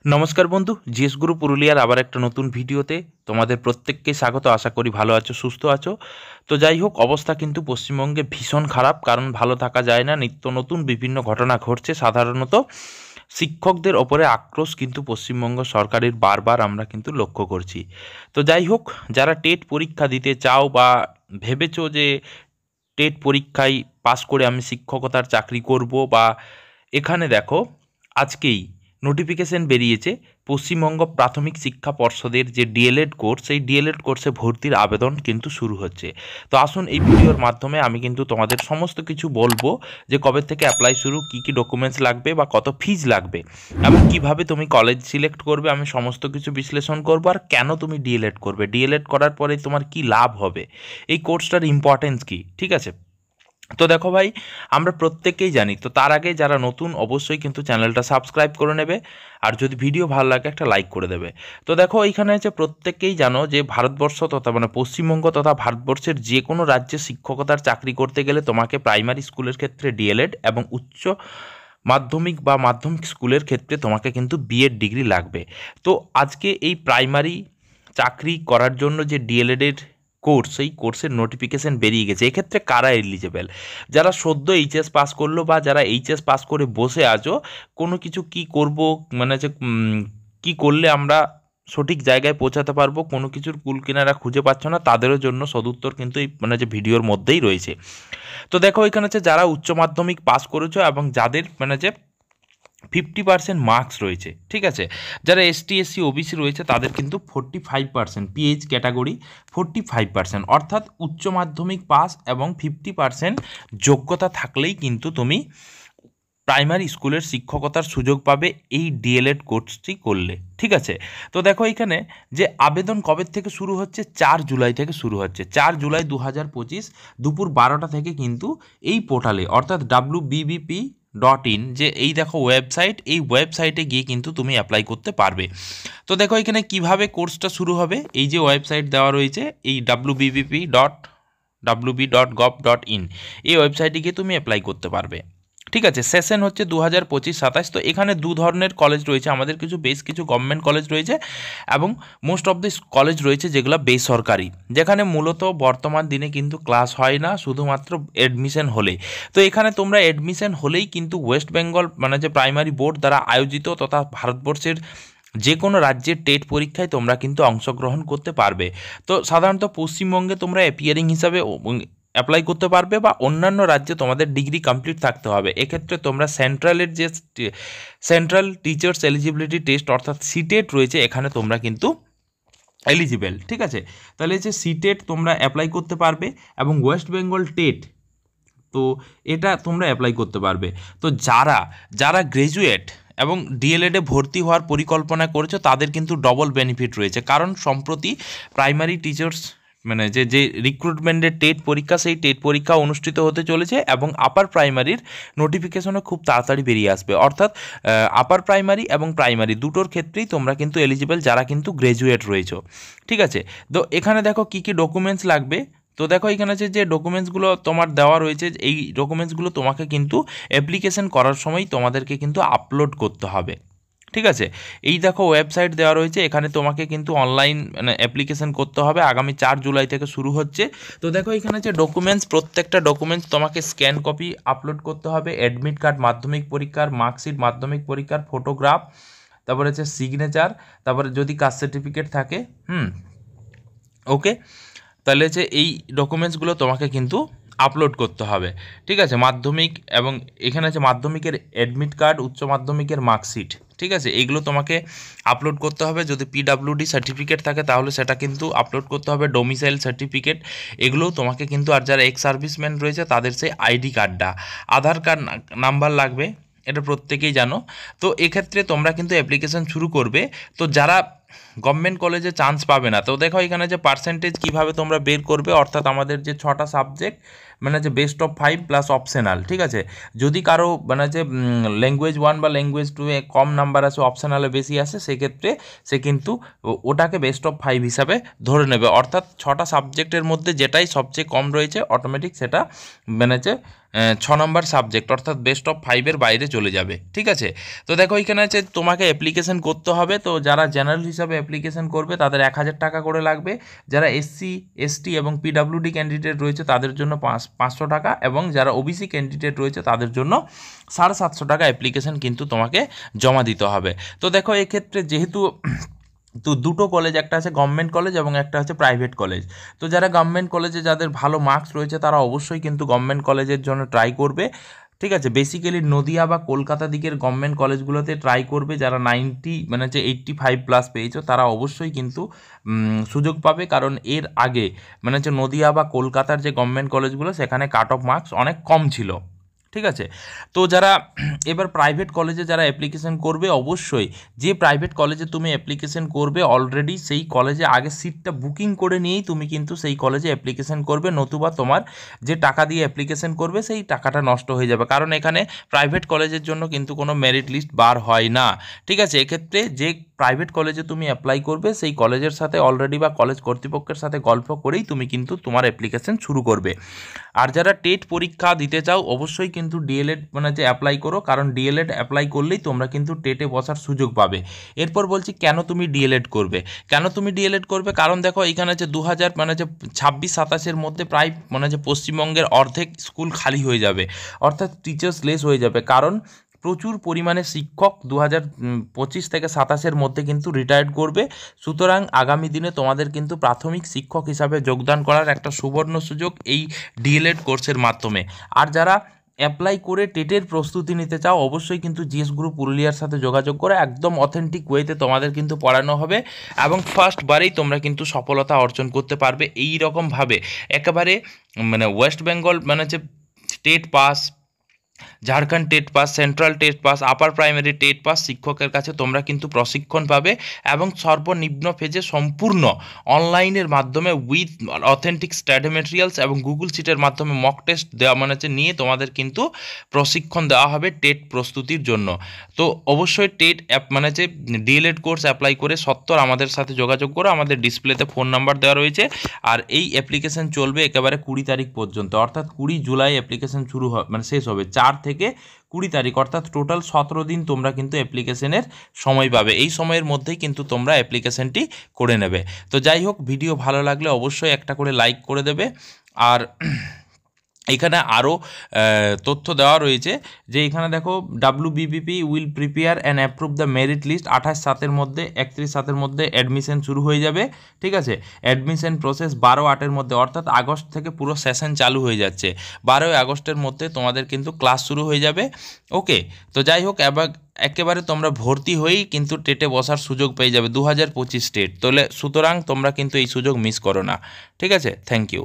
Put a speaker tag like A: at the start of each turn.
A: নমস্কার বন্ধু, জিএস গুরু পুরুলিয়ার আবার একটা নতুন ভিডিওতে তোমাদের প্রত্যেককে স্বাগত। আশা করি ভালো আছো, সুস্থ আছো। তো যাই হোক, অবস্থা কিন্তু পশ্চিমবঙ্গে ভীষণ খারাপ, কারণ ভালো থাকা যায় না। নিত্য নতুন বিভিন্ন ঘটনা ঘটছে। সাধারণত শিক্ষকদের ওপরে আক্রোশ কিন্তু পশ্চিমবঙ্গ সরকারের বারবার আমরা কিন্তু লক্ষ্য করছি। তো যাই হোক, যারা টেট পরীক্ষা দিতে চাও বা ভেবেছো যে টেট পরীক্ষায় পাশ করে আমি শিক্ষকতার চাকরি করব, বা এখানে দেখো আজকেই নোটিফিকেশন বেরিয়েছে পশ্চিমবঙ্গ প্রাথমিক শিক্ষা পর্ষদের যে ডিএলএড কোর্স, সেই ডিএলএড কোর্সে ভর্তির আবেদন কিন্তু শুরু হচ্ছে। তো আসুন এই ভিডিওর মাধ্যমে আমি কিন্তু তোমাদের সমস্ত কিছু বলবো যে কবে থেকে অ্যাপ্লাই শুরু, কী কী ডকুমেন্টস লাগবে বা কত ফিজ লাগবে, এবং কিভাবে তুমি কলেজ সিলেক্ট করবে, আমি সমস্ত কিছু বিশ্লেষণ করবো। আর কেন তুমি ডিএলএড করবে, ডিএলএড করার পরে তোমার কি লাভ হবে, এই কোর্সটার ইম্পর্টেন্স কী, ঠিক আছে। তো দেখো ভাই, আমরা প্রত্যেকেই জানি। তো তার আগে যারা নতুন অবশ্যই কিন্তু চ্যানেলটা সাবস্ক্রাইব করে নেবে, আর যদি ভিডিও ভালো লাগে একটা লাইক করে দেবে। তো দেখো এইখানে হচ্ছে, প্রত্যেকেই জানো যে ভারতবর্ষ তথা পশ্চিমবঙ্গ তথা ভারতবর্ষের যে কোনো রাজ্যে শিক্ষকতার চাকরি করতে গেলে তোমাকে প্রাইমারি স্কুলের ক্ষেত্রে ডিএলএড এবং উচ্চ মাধ্যমিক বা মাধ্যমিক স্কুলের ক্ষেত্রে তোমাকে কিন্তু বিএড ডিগ্রি লাগবে। তো আজকে এই প্রাইমারি চাকরি করার জন্য যে ডিএলএডের কোর্স, সেই কোর্সের নোটিফিকেশন বেরিয়ে গেছে। এক্ষেত্রে কারা এলিজেবল? যারা সদ্য এইচএস পাস করলো বা যারা এইচএস পাস করে বসে আছো, কোনো কিছু কি করব, মানে যে কি করলে আমরা সঠিক জায়গায় পৌঁছাতে পারবো, কোনো কিছুর কুল কিনারা খুঁজে পাচ্ছ না, তাদেরও জন্য সদুত্তর কিন্তু এই যে ভিডিওর মধ্যেই রয়েছে। তো দেখো এখানে হচ্ছে, যারা উচ্চ মাধ্যমিক পাস করেছো এবং যাদের যে 50% মার্কস রয়েছে, ঠিক আছে। যারা এসটি এসসি ওবিসি রয়েছে তাদের কিন্তু 45%, পিএইচ ক্যাটাগরি 45%, অর্থাৎ উচ্চ মাধ্যমিক পাস এবং 50% যোগ্যতা থাকলেই কিন্তু তুমি প্রাইমারি স্কুলের শিক্ষকতার সুযোগ পাবে এই ডিএলএড কোর্সটি করলে, ঠিক আছে। তো দেখো এখানে যে আবেদন কবে থেকে শুরু হচ্ছে, 4 জুলাই থেকে শুরু হচ্ছে। 4 জুলাই 2025 দুপুর 12টা থেকে কিন্তু এই পোর্টালে, অর্থাৎ WBBP.in, যে এই দেখো ওয়েবসাইট, এই ওয়েবসাইটে গিয়ে কিন্তু তুমি অ্যাপ্লাই করতে পারবে। তো দেখো এখানে কিভাবে কোর্সটা শুরু হবে, এই যে ওয়েবসাইট দেওয়া রয়েছে, এই wb.gov.in, এই ওয়েবসাইটে গিয়ে তুমি অ্যাপ্লাই করতে পারবে, ঠিক আছে। সেশন হচ্ছে 2025-27। তো এখানে দু ধরনের কলেজ রয়েছে আমাদের, বেশ কিছু গভর্নমেন্ট কলেজ রয়েছে এবং মোস্ট অফ দিস কলেজ রয়েছে যেগুলো বেসরকারি, যেখানে মূলত বর্তমান দিনে কিন্তু ক্লাস হয় না, শুধুমাত্র অ্যাডমিশন হলে। তো এখানে তোমরা অ্যাডমিশন হলেই কিন্তু ওয়েস্ট বেঙ্গল যে প্রাইমারি বোর্ড দ্বারা আয়োজিত তথা ভারতবর্ষের যে কোনো রাজ্যের টেট পরীক্ষায় তোমরা কিন্তু অংশগ্রহণ করতে পারবে। তো সাধারণত পশ্চিমবঙ্গে তোমরা অ্যাপিয়ারিং হিসাবে অ্যাপ্লাই করতে পারবে, বা অন্যান্য রাজ্যে তোমাদের ডিগ্রি কমপ্লিট থাকতে হবে। এক্ষেত্রে তোমরা সেন্ট্রালের যে সেন্ট্রাল টিচার্স এলিজিবিলিটি টেস্ট অর্থাৎ সিটেট রয়েছে, এখানে তোমরা কিন্তু এলিজিবেল, ঠিক আছে। তাহলে যে সিটেট তোমরা অ্যাপ্লাই করতে পারবে, এবং ওয়েস্ট বেঙ্গল টেট, তো এটা তোমরা অ্যাপ্লাই করতে পারবে। তো যারা যারা গ্র্যাজুয়েট এবং ডিএলএডে ভর্তি হওয়ার পরিকল্পনা করেছো, তাদের কিন্তু ডবল বেনিফিট রয়েছে, কারণ সম্প্রতি প্রাইমারি টিচার্স যে যে রিক্রুটমেন্টের টেট পরীক্ষা, সেই টেট পরীক্ষা অনুষ্ঠিত হতে চলেছে, এবং আপার প্রাইমারির নোটিফিকেশনও খুব তাড়াতাড়ি বেরিয়ে আসবে। অর্থাৎ আপার প্রাইমারি এবং প্রাইমারি দুটোর ক্ষেত্রেই তোমরা কিন্তু এলিজিবল, যারা কিন্তু গ্র্যাজুয়েট রয়েছো, ঠিক আছে। তো এখানে দেখো কী কী ডকুমেন্টস লাগবে। তো দেখো এখানে আছে যে ডকুমেন্টসগুলো তোমার দেওয়া রয়েছে, এই ডকুমেন্টসগুলো তোমাকে কিন্তু অ্যাপ্লিকেশন করার সময় তোমাদেরকে কিন্তু আপলোড করতে হবে, ঠিক আছে। এই দেখো ওয়েবসাইট দেওয়া রয়েছে, এখানে তোমাকে কিন্তু অনলাইন অ্যাপ্লিকেশন করতে হবে। আগামী 4 জুলাই থেকে শুরু হচ্ছে। তো দেখো এখানে যে ডকুমেন্টস, প্রত্যেকটা ডকুমেন্টস তোমাকে স্ক্যান কপি আপলোড করতে হবে। অ্যাডমিট কার্ড, মাধ্যমিক পরীক্ষার মার্কশিট, মাধ্যমিক পরীক্ষার ফটোগ্রাফ, তারপরে হচ্ছে সিগনেচার, তারপরে যদি কাস্ট সার্টিফিকেট থাকে, ওকে, তাহলে যে এই ডকুমেন্টসগুলো তোমাকে কিন্তু আপলোড করতে হবে, ঠিক আছে। মাধ্যমিক, এবং এখানে আছে মাধ্যমিকের অ্যাডমিট কার্ড, উচ্চ মাধ্যমিকের মার্কশিট, ঠিক আছে, এইগুলো তোমাকে আপলোড করতে হবে। যদি পিডাব্লিউডি সার্টিফিকেট থাকে তাহলে সেটা কিন্তু আপলোড করতে হবে। ডোমিসাইল সার্টিফিকেট, এগুলোও তোমাকে কিন্তু, আর যারা এক্স সার্ভিসম্যান রয়েছে তাদের সেই আইডি কার্ডটা, আধার কার্ড নাম্বার লাগবে, এটা প্রত্যেকেই জানো। তো এক্ষেত্রে তোমরা কিন্তু অ্যাপ্লিকেশন শুরু করবে। তো যারা গভর্নমেন্ট কলেজে চান্স পাবে না, তো দেখো এখানে যে পার্সেন্টেজ কীভাবে তোমরা বের করবে, অর্থাৎ আমাদের যে 6টা সাবজেক্ট, যে বেস্ট অফ 5 প্লাস অপশনাল, ঠিক আছে। যদি কারো যে ল্যাঙ্গুয়েজ 1 বা ল্যাঙ্গুয়েজ 2 এ কম নাম্বার আসে, অপশনালে বেশি আসে, সেক্ষেত্রে সে কিন্তু ওটাকে বেস্ট অফ 5 হিসাবে ধরে নেবে। অর্থাৎ 6টা সাবজেক্টের মধ্যে যেটাই সবচেয়ে কম রয়েছে, অটোমেটিক সেটা 6 নম্বর সাবজেক্ট অর্থাৎ বেস্ট অফ 5-এর বাইরে চলে যাবে। ঠিক আছে, তো দেখো এখানে আছে তোমাকে অ্যাপ্লিকেশন করতে হবে। তো যারা জেনারেল হিসাবে অ্যাপ্লিকেশন করবে তাদের 1000 টাকা করে লাগবে, যারা SC ST এবং PWD ক্যান্ডিডেট রয়েছে তাদের জন্য 500 টাকা, এবং যারা OBC ক্যান্ডিডেট রয়েছে তাদের জন্য 750 টাকা অ্যাপ্লিকেশন কিন্তু তোমাকে জমা দিতে হবে। তো দেখো এক্ষেত্রে যেহেতু দুটো কলেজ, একটা আছে গভর্নমেন্ট কলেজ এবং একটা আছে প্রাইভেট কলেজ, তো যারা গভর্নমেন্ট কলেজে যাদের ভালো মার্কস রয়েছে তারা অবশ্যই কিন্তু গভর্নমেন্ট কলেজের জন্য ট্রাই করবে। ঠিক আছে, বেসিক্যালি নদিয়া বা কলকাতা দিকের গভর্নমেন্ট কলেজগুলোতে ট্রাই করবে। যারা 90 মানে যে 85+ পেয়েছো তারা অবশ্যই কিন্তু সুযোগ পাবে, কারণ এর আগে মানে হচ্ছে নদিয়া বা কলকাতার যে গভর্নমেন্ট কলেজগুলো সেখানে কাট অফ মার্কস অনেক কম ছিল। ঠিক আছে, তো যারা এবার প্রাইভেট কলেজে যারা অ্যাপ্লিকেশন করবে, অবশ্যই যে প্রাইভেট কলেজে তুমি অ্যাপ্লিকেশন করবে অলরেডি সেই কলেজে আগে সিটটা বুকিং করে নিয়েই তুমি কিন্তু সেই কলেজে অ্যাপ্লিকেশন করবে, নতুবা তোমার যে টাকা দিয়ে অ্যাপ্লিকেশন করবে সেই টাকাটা নষ্ট হয়ে যাবে, কারণ এখানে প্রাইভেট কলেজের জন্য কিন্তু কোনো মেরিট লিস্ট বার হয় না। ঠিক আছে, এক্ষেত্রে যে প্রাইভেট কলেজে তুমি অ্যাপ্লাই করবে সেই কলেজের সাথে অলরেডি বা কলেজ কর্তৃপক্ষের সাথে গল্প করেই তুমি কিন্তু তোমার অ্যাপ্লিকেশন শুরু করবে। আর যারা টেট পরীক্ষা দিতে চাও অবশ্যই কিন্তু ডিএলএড মানে যে অ্যাপ্লাই করো, কারণ ডিএলএড অ্যাপ্লাই করলেই তোমরা কিন্তু টেটে বসার সুযোগ পাবে। এরপর বলছি কেন তুমি ডিএলএড করবে, কারণ দেখো এখানে হচ্ছে 2000 মানে যে 26-27-এর মধ্যে প্রায় মানে যে পশ্চিমবঙ্গের অর্ধেক স্কুল খালি হয়ে যাবে, অর্থাৎ টিচার্স লেস হয়ে যাবে, কারণ প্রচুর পরিমাণে শিক্ষক 2025 থেকে 27-এর মধ্যে কিন্তু রিটায়ার্ড করবে। সুতরাং আগামী দিনে তোমাদের কিন্তু প্রাথমিক শিক্ষক হিসাবে যোগদান করার একটা সুবর্ণ সুযোগ এই ডিএলএড কোর্সের মাধ্যমে। আর যারা অ্যাপ্লাই করে টেটের প্রস্তুতি নিতে চাও অবশ্যই কিন্তু জিএস গ্রুপ পুরুলিয়ার সাথে যোগাযোগ করে একদম অথেন্টিক ওয়েতে তোমাদের কিন্তু পড়ানো হবে, এবং ফার্স্টবারেই তোমরা কিন্তু সফলতা অর্জন করতে পারবে এই রকমভাবে। একেবারে মানে ওয়েস্ট বেঙ্গল মানে যে TET pass, Jharkhand TET pass, central TET pass, upper primary TET pass শিক্ষকের কাছে তোমরা কিন্তু প্রশিক্ষণ পাবে, এবং সর্বনিম্ন ফেজে সম্পূর্ণ অনলাইনের মাধ্যমে উইথ অথেন্টিক স্টাডি মেটেরিয়ালস এবং গুগল শিটের মাধ্যমে মক টেস্ট দেওয়া মানে হচ্ছে নিয়ে তোমাদের কিন্তু প্রশিক্ষণ দেওয়া হবে টেট প্রস্তুতির জন্য। তো অবশ্যই টেট মানে হচ্ছে ডিএলএড কোর্স অ্যাপ্লাই করে সত্তর আমাদের সাথে যোগাযোগ করো, আমাদের ডিসপ্লেতে ফোন নাম্বার দেওয়া রয়েছে। আর এই অ্যাপ্লিকেশন চলবে একেবারে 20 তারিখ পর্যন্ত, অর্থাৎ 20 জুলাই অ্যাপ্লিকেশন শুরু মানে শেষ হবে, 4 থেকে 20 তারিখ, অর্থাৎ টোটাল 17 দিন তোমরা কিন্তু অ্যাপ্লিকেশনের সময় পাবে। এই সময়ের মধ্যেই কিন্তু তোমরা অ্যাপ্লিকেশনটি করে নেবে। তো যাই হোক, ভিডিও ভালো লাগলে অবশ্যই একটা করে লাইক করে দেবে। আর এখানে আরও তথ্য দেওয়া রয়েছে যে এখানে দেখো WBBP will prepare and approve the merit list 28/7-এর মধ্যে, 31/7-এর মধ্যে অ্যাডমিশন শুরু হয়ে যাবে। ঠিক আছে, অ্যাডমিশন প্রসেস 12/8-এর মধ্যে, অর্থাৎ আগস্ট থেকে পুরো সেশন চালু হয়ে যাচ্ছে, 12ই আগস্টের মধ্যে তোমাদের কিন্তু ক্লাস শুরু হয়ে যাবে। ওকে, তো যাই হোক এবার একেবারে তোমরা ভর্তি হয়েই কিন্তু টেটে বসার সুযোগ পেয়ে যাবে 2025 টেট, তাহলে সুতরাং তোমরা কিন্তু এই সুযোগ মিস করো না। ঠিক আছে, থ্যাংক ইউ।